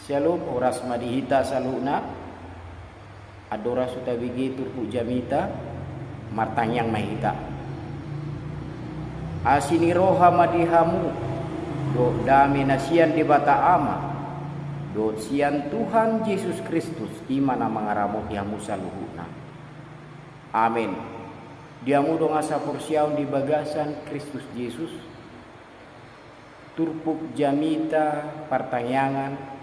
Shalom oras madihita saluna adora sutabigi turku jamita martanyang mahita asini roha madihamu do dame nasian di bata ama do sian Tuhan Yesus Kristus imana mangaramot yamu saluhuna amin. Diamu dong asa porsiaun di bagasan Kristus Yesus turpuk jamita pertanyangan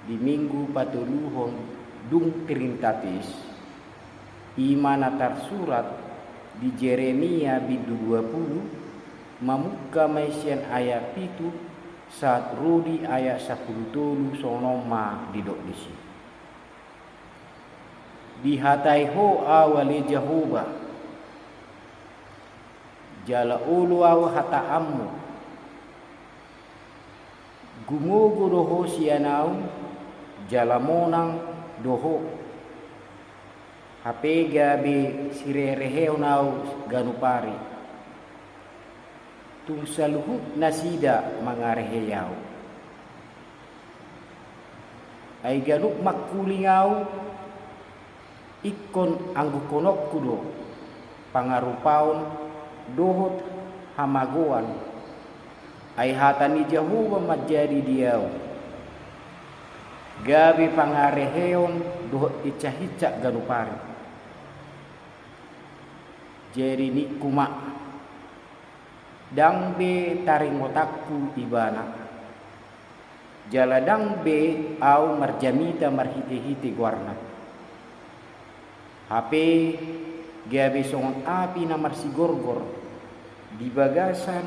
di minggu patuluhon dung terintatis imana tersurat di Jeremia bidu 20 mamuka maisian ayat itu saat rudi ayat 10 tolu sonoma didok disi dihatai ho awali Jehovah jala ulu aw hata ammu gumugo doho sianau jalamonang doho hape gabi sirereheu nau ganupari tung saluhut nasida mangareheyau ay ganuk makulingau ikon anggukonok kudo pangarupaon dohot hamagoan ay hatani Jehovah majadi diau gabi pangareheon dohot ica-hica ganupari jeri nikuma dang be taringotakku ibana jala dang be au marjamita marhite-hite guarna hape gabi songon api na marsigorgor di bagasan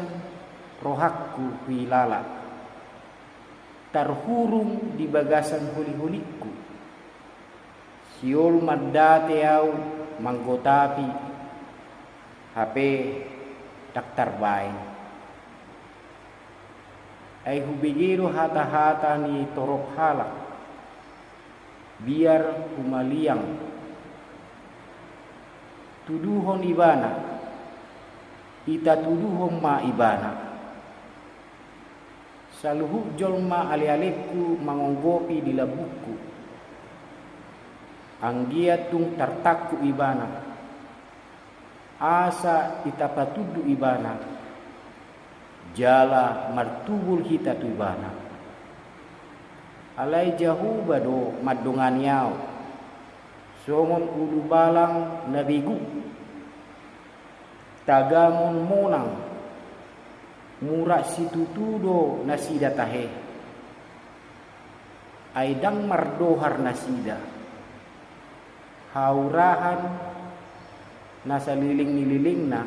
rohakku hilala tarhurung di bagasan huli-huliku siol maddate au manggotapi hape daktar bain ay hubigiro hata-hata ni torok halak biar humaliang tuduhon ibana ita tuduhon ma ibana saluhu jolma ali-aliku mangonggopi di labuku anggia tung tartaku ibana asa itapatudu ibana jala martubul hita tu ibana alai Jehovah do madongan yau somon ulu balang nabigu tagamon monang murah situtudo nasida tahe aidang mardohar nasida haurahan nasaliling-nililing na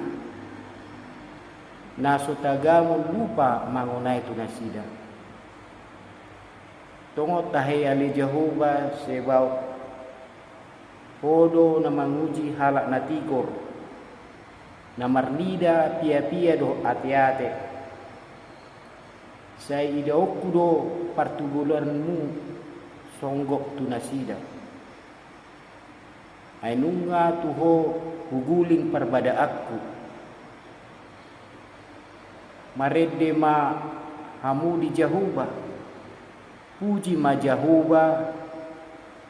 nasutagamon lupa mangunay tu nasida tungot tahe ali Jehovah sebaw podo na manguji halak na tikor na marlida pia-pia do ate-ate say idaok kudo partubulanmu songgok tu nasida ay nunga tuho huguling parbada aku maredde ma hamu di Jehovah puji ma Jehovah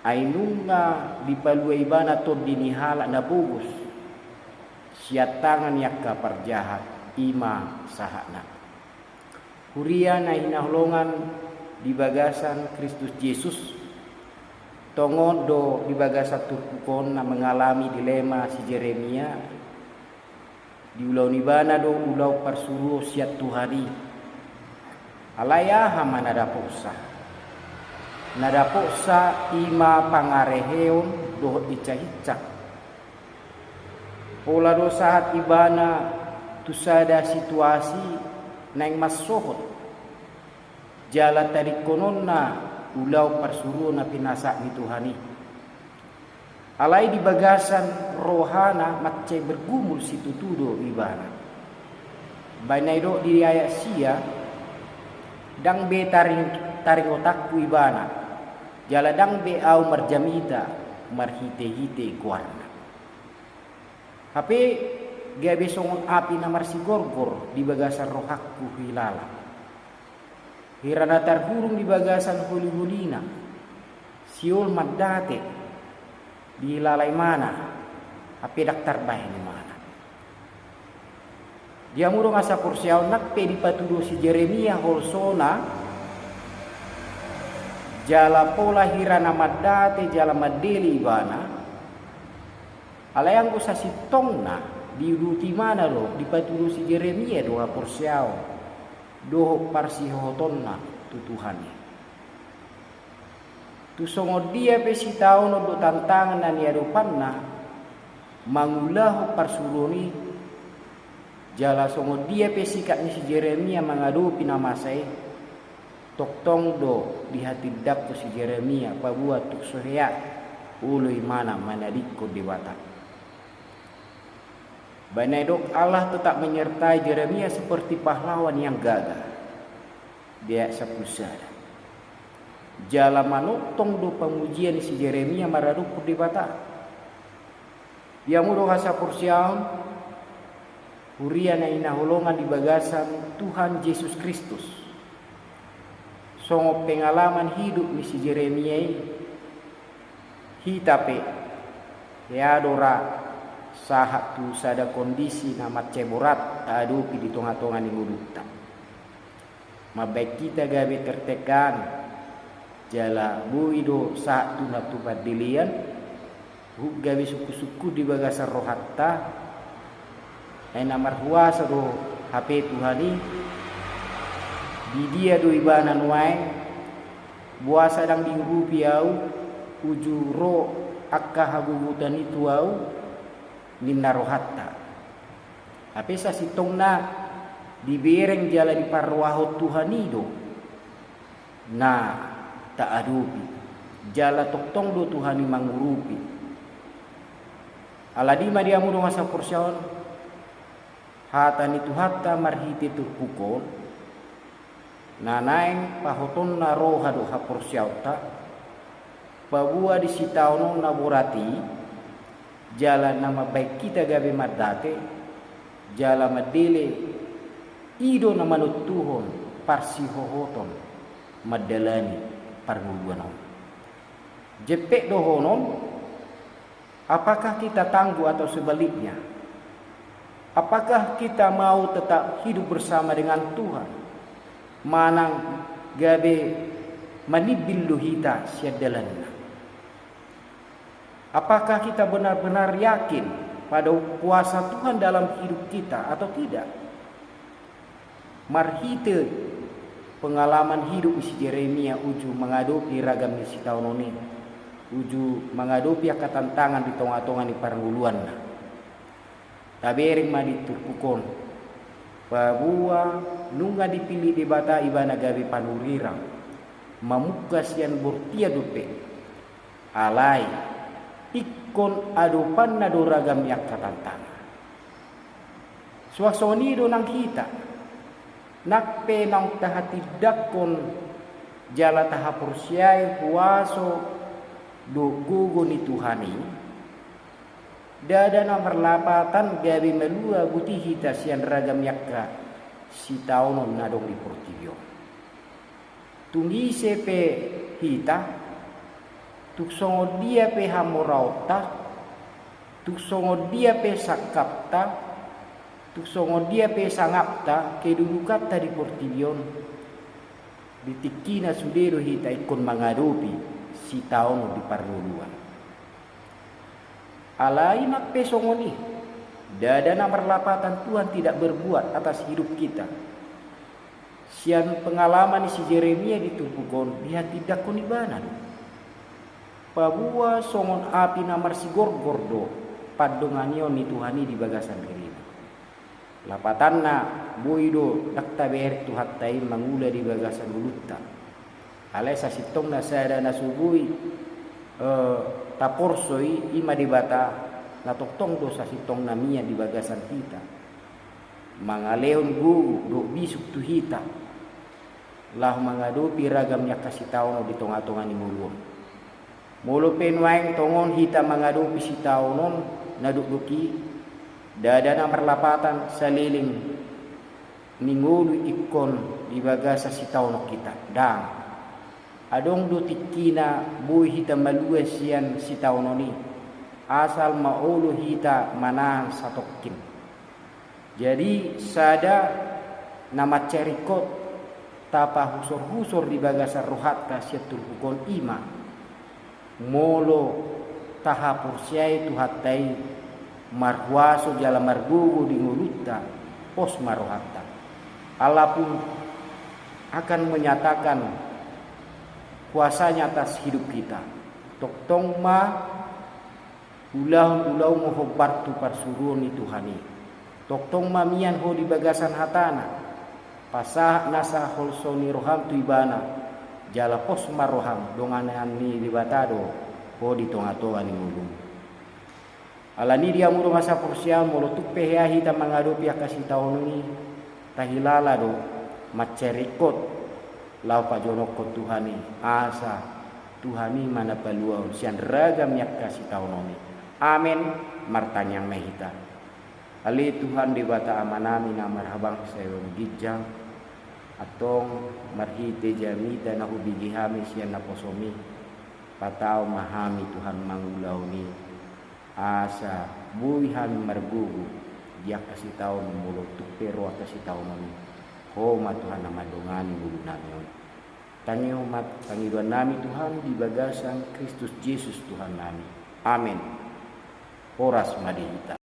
ay nunga dipaluay bana to dinihala na bugus siatangan yakka parjahat ima sahana huria na hinahlongan di bagasan Kristus Yesus tongon do di bagasan turkukon na mengalami dilema si Jeremia di ulau nibana do ulau parsuro siat tuhari alaya hama nadaposa ima pangareheon do ica-hica pola do saat ibana tusada situasi nang masohot jala tarik konon na ulau parsuro na pinasa ni Tuhani alai di bagasan rohana matcay bergumul situtudo ibana banay do di ayat sia dang be taring otakku ibana jala dang be au marjamita marhite-hite guarna hape gabe songon api na marsigorgor di bagasan rohakku hilala hirana terhurung di bagasan huli-hulina, siul madate di lalai mana, ape daktar bahe ni mana. Dia murung asa kursiau nakpe di patudo si Jeremia holsona, jala pola hirana madate jala madeli ibana, alayang usa si tongna di uduti mana lo di patudo si Jeremia doa kursiau, doho parsi hotonna tutuhani. Tu songo dia pesi tau no do tantangan na niya panna mangulahu parsuloni jala songo dia pesi kat ni si Jeremia mangadu nama saya toktong do di hati dak tu si Jeremia pabuat tu sohya ului mana manadikko dewata. Banedok Allah tetap menyertai Jeremia seperti pahlawan yang gagah. Dia sepusara. Jala manutong do pemujian si Jeremia maradu perdebata. Dia mudo hasa kursiaun hurian ina holongan di bagasan Tuhan Yesus Kristus. Songo pengalaman hidup ni si Jeremia hitape ya dora sahat tu sada kondisi namat ceborat adupi di tongah-tongah ni mulutan. Mabaik kita gawe tertekan jala buido saat tu natu badilian hu gawe suku-suku di bagasan rohatta ai namar huasa do HP Tuhani di dia do ibanan wae buasa dang diurupi au uju ro akka hagugutan itu au ninna rohatta tapi sa sitongna dibereng jala di parwahot Tuhani do nah tak adupi jala toktong do Tuhani mangurupi aladima dia mudo masa persyaon hata ni tuhata marhiti turpukol nanaeng pahoton na roha do haporsyauta pabua di sitaono naborati jala nama baik kita gabe madate jala madele ido na manutuhon parsihohoton madalani parmuluanon. Jepek dohonon, apakah kita tangguh atau sebaliknya? Apakah kita mau tetap hidup bersama dengan Tuhan? Manang gabe manibil luhita siadalanna. Apakah kita benar-benar yakin pada kuasa Tuhan dalam hidup kita atau tidak? Marhite pengalaman hidup si Jeremia uju menghadapi ragam isi tahun ini, uju menghadapi tantangan di tengah-tengah di paranguluan. Tabering madi turpukon, pabua nunga dipilih di bata ibana gawe panurirang, mamukas yang bortia dupe, alai ikon adupan nado ragam yang tantangan. Suasoni do nang kita. Nakpe nang tahati dakon jala tahapursyai puaso do gugu ni Tuhani dada nomor lapatan gabi melua buti hita sian ragam yakka si taunon nadong di portibio tungi sepe hita tuk songo dia pe hamorauta tuk songo dia pe sakapta tuk songo dia pe sangapta kedudukatta di portibion ditikina sudero hita ikon mangadopi si taon di parluluan alai nakpe songo ni dada nomor lapatan Tuhan tidak berbuat atas hidup kita sian pengalaman si Jeremia ditupukon di hati dakon ibanan pabua songon api namar si gorgordo padonganion ni Tuhani di bagasan diri lapatanna boido dakta ber tu hattai mangula di bagasan bulutta alai sa sitong na sada na subui taporsoi ima di bata na toktong do sa sitong na mia di bagasan kita mangaleon gu do bisuk tu hita lah mangadopi ragam nya kasih taono di tonga-tonga ni mulun mulu penwaeng tongon hita mangadopi si taonon naduk-duki dada nomor lapatan saliling mingulu ikon di bagasa sitaono kita dang adong do tikina bui hita malue sian sitaono ni asal maulu hita manahan satokin. Jadi sada nama cerikot tapa husor-husor di bagasa rohat kasiatul ukon ima molo tahapur siai tu hatai marhuaso jala margugu di ngulutta pos marohatta. Allah pun akan menyatakan kuasanya atas hidup kita. Tok tong ma ulau moho bartu parsuruan itu hani. Tok tong ma mian ho di bagasan hatana. Pasah nasa holsoni roham tu ibana. Jala pos maroham donganan ni libatado ho di tonga-tonga ni ngulung. Alani dia muro masa porsia molo tupe heahi ta mangado pia kasih tahun ni tahilala do macerikot lau pajonokot Tuhani asa Tuhani mana palua sian ragam yak kasih tahun ni. Amin martanyang mehita. Ali Tuhan di bata amanami na marhabang sayon gijang atong marhite jami dan nahu bigihami sian naposomi patao mahami Tuhan mangulau ni asa buihan margugu dia kasih tahu mulut tu pero kasih tahu nami ma Tuhan nama dongani mulut nami tanya umat pangiruan nami Tuhan di bagasan Kristus Yesus Tuhan nami amin. Horas madihita.